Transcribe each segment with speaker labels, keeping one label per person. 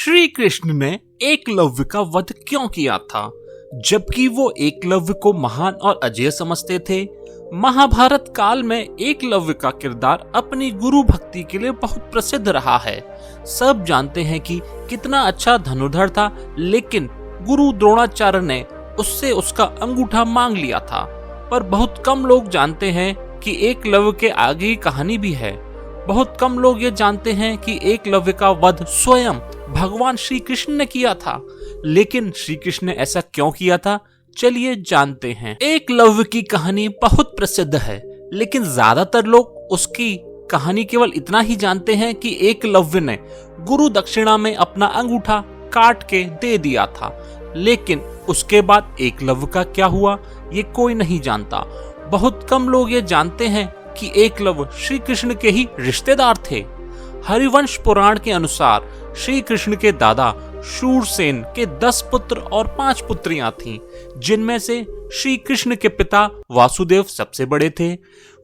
Speaker 1: श्री कृष्ण ने एकलव्य का वध क्यों किया था, जबकि वो एकलव्य को महान और अजेय समझते थे। महाभारत काल में एकलव्य का किरदार अपनी गुरु भक्ति के लिए बहुत प्रसिद्ध रहा है। सब जानते हैं कि कितना अच्छा धनुर्धर था, लेकिन गुरु द्रोणाचार्य ने उससे उसका अंगूठा मांग लिया था। पर बहुत कम लोग जानते हैं कि एकलव्य के आगे कहानी भी है। बहुत कम लोग ये जानते हैं कि एकलव्य का वध स्वयं भगवान श्री कृष्ण ने किया था। लेकिन श्री कृष्ण ने ऐसा क्यों किया था, चलिए जानते हैं। एकलव्य की कहानी बहुत प्रसिद्ध है, लेकिन ज्यादातर लोग उसकी कहानी केवल इतना ही जानते हैं कि एकलव्य ने गुरु दक्षिणा में अपना अंगूठा काट के दे दिया था। लेकिन उसके बाद एकलव्य का क्या हुआ, ये कोई नहीं जानता। बहुत कम लोग ये जानते हैं कि एकलव्य श्री कृष्ण के ही रिश्तेदार थे। हरिवंश पुराण के अनुसार श्री कृष्ण के दादा शूरसेन के 10 पुत्र और 5 पुत्रियां थीं, जिनमें से श्री कृष्ण के पिता वासुदेव सबसे बड़े थे।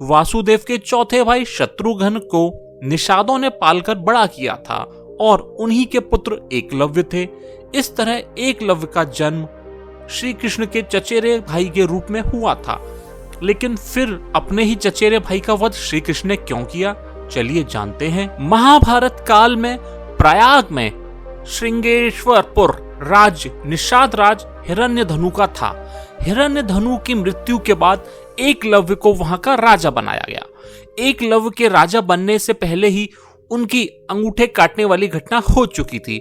Speaker 1: वासुदेव के चौथे भाई शत्रुघ्न को निषादों ने पालकर बड़ा किया था और उन्हीं के पुत्र एकलव्य थे। इस तरह एकलव्य का जन्म श्री कृष्ण के चचेरे भाई के रूप में हुआ था। लेकिन फिर अपने ही चचेरे भाई का वध श्री कृष्ण ने क्यों किया, चलिए जानते हैं। महाभारत काल में प्रयाग में श्रृंगेश्वरपुर राज्य निषाद राज हिरण्यधनु का था। हिरण्यधनु की मृत्यु के बाद एकलव्य को वहां का राजा बनाया गया। एकलव्य के राजा बनने से पहले ही उनकी अंगूठे काटने वाली घटना हो चुकी थी।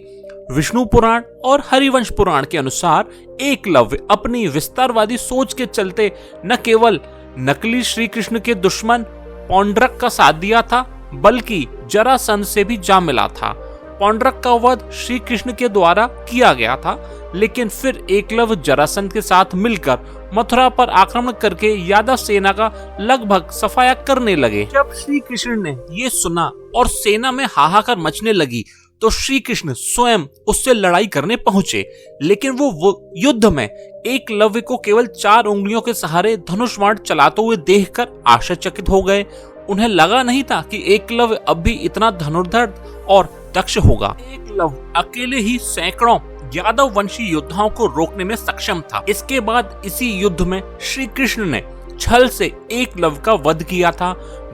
Speaker 1: विष्णु पुराण और हरिवंश पुराण के अनुसार एकलव्य अपनी विस्तारवादी सोच के चलते न केवल नकली श्री कृष्ण के दुश्मन पौंड्रक का साथ दिया था, बल्कि जरासंध से भी जा मिला था। पौंड्रक का वध श्री कृष्ण के द्वारा किया गया था, लेकिन फिर एकलव्य जरासंध के साथ मिलकर मथुरा पर आक्रमण करके यादव सेना का लगभग सफाया करने लगे। जब श्री कृष्ण ने ये सुना और सेना में हाहाकार मचने लगी, तो श्री कृष्ण स्वयं उससे लड़ाई करने पहुंचे। लेकिन वो युद्ध में एकलव्य को केवल 4 उंगलियों के सहारे धनुष बाण चलाते हुए देखकर आश्चर्यचकित हो गए। उन्हें लगा नहीं था कि एकलव्य अब भी इतना धनुर्धर और दक्ष होगा। एकलव्य अकेले ही सैकड़ों यादव वंशी योद्धाओं को रोकने में सक्षम था। इसके बाद इसी युद्ध में श्री कृष्ण ने छल से एकलव्य का वध किया था।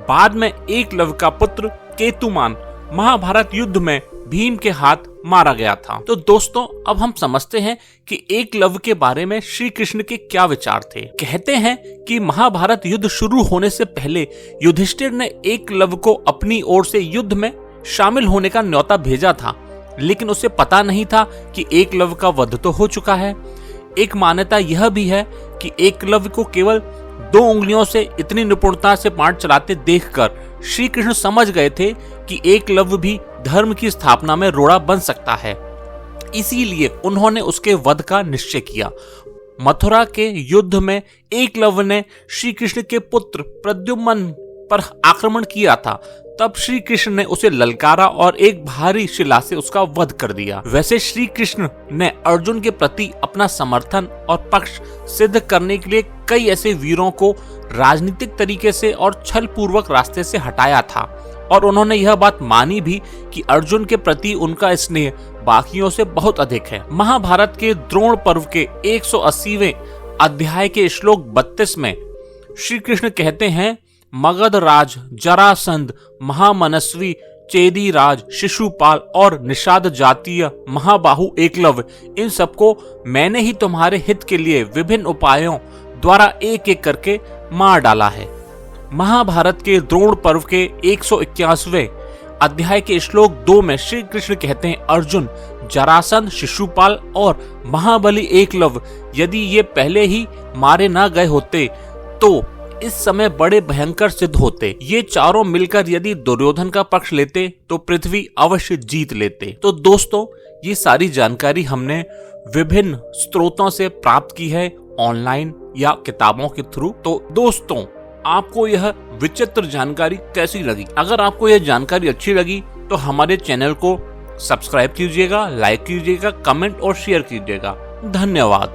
Speaker 1: बाद में एकलव्य का पुत्र केतुमान महाभारत युद्ध में भीम के हाथ मारा गया था। तो दोस्तों, अब हम समझते हैं कि एकलव्य के बारे में श्री कृष्ण के क्या विचार थे। कहते हैं कि महाभारत युद्ध शुरू होने से पहले युधिष्ठिर ने एकलव्य को अपनी ओर से युद्ध में शामिल होने का न्योता भेजा था, लेकिन उसे पता नहीं था कि एकलव्य का वध तो हो चुका है। एक मान्यता यह भी है कि एकलव्य को केवल 2 उंगलियों से इतनी निपुणता से बाण चलाते देखकर श्री कृष्ण समझ गए थे कि एकलव्य भी धर्म की स्थापना में रोड़ा बन सकता है। इसीलिए उन्होंने उसके वध का निश्चय किया। मथुरा के युद्ध में एकलव्य ने श्री कृष्ण के पुत्र प्रद्युम्न पर आक्रमण किया था। तब श्री कृष्ण ने उसे ललकारा और एक भारी शिला से उसका वध कर दिया। वैसे श्री कृष्ण ने अर्जुन के प्रति अपना समर्थन और पक्ष सिद्ध करने के लिए कई ऐसे वीरों को राजनीतिक तरीके से और छल पूर्वक रास्ते से हटाया था, और उन्होंने यह बात मानी भी कि अर्जुन के प्रति उनका स्नेह बाकियों से बहुत अधिक है। महाभारत के द्रोण पर्व के 180वें अध्याय के श्लोक 32 में श्री कृष्ण कहते हैं, मगध राज जरासंध महामनस्वी चेदी राज शिशुपाल और निषाद जातीय महाबाहु एकलव्य, इन सबको मैंने ही तुम्हारे हित के लिए विभिन्न उपायों द्वारा एक एक करके मार डाला है। महाभारत के द्रोण पर्व के 181वें अध्याय के श्लोक 2 में श्री कृष्ण कहते हैं, अर्जुन जरासंध शिशुपाल और महाबली एकलव्य यदि ये पहले ही मारे न गए होते तो इस समय बड़े भयंकर सिद्ध होते। ये चारों मिलकर यदि दुर्योधन का पक्ष लेते तो पृथ्वी अवश्य जीत लेते। तो दोस्तों, ये सारी जानकारी हमने विभिन्न स्रोतों से प्राप्त की है, ऑनलाइन या किताबों के थ्रू। तो दोस्तों, आपको यह विचित्र जानकारी कैसी लगी? अगर आपको यह जानकारी अच्छी लगी तो हमारे चैनल को सब्सक्राइब कीजिएगा, लाइक कीजिएगा, कमेंट और शेयर कीजिएगा। धन्यवाद।